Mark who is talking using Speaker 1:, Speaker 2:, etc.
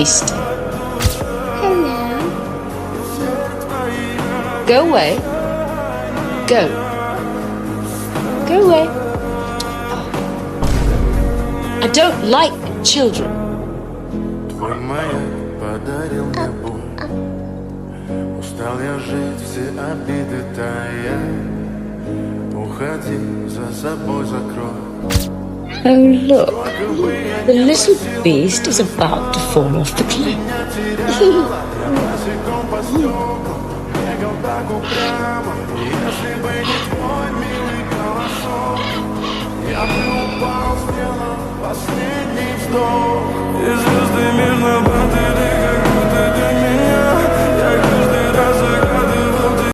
Speaker 1: beast. Hello. Go away. Go. Go away. I don't like children.
Speaker 2: Твой маяк подарил мне боль. Устал я жить, все обиды тая. Уходи, за собой закрой.
Speaker 1: Oh, look. The little beast is about to fall off the cliff.
Speaker 2: Босиком по стеклам, бегал так упрямо. Если бы не твой милый голосок, я бы упал, сделал последний вздох. И звезды мирно падали.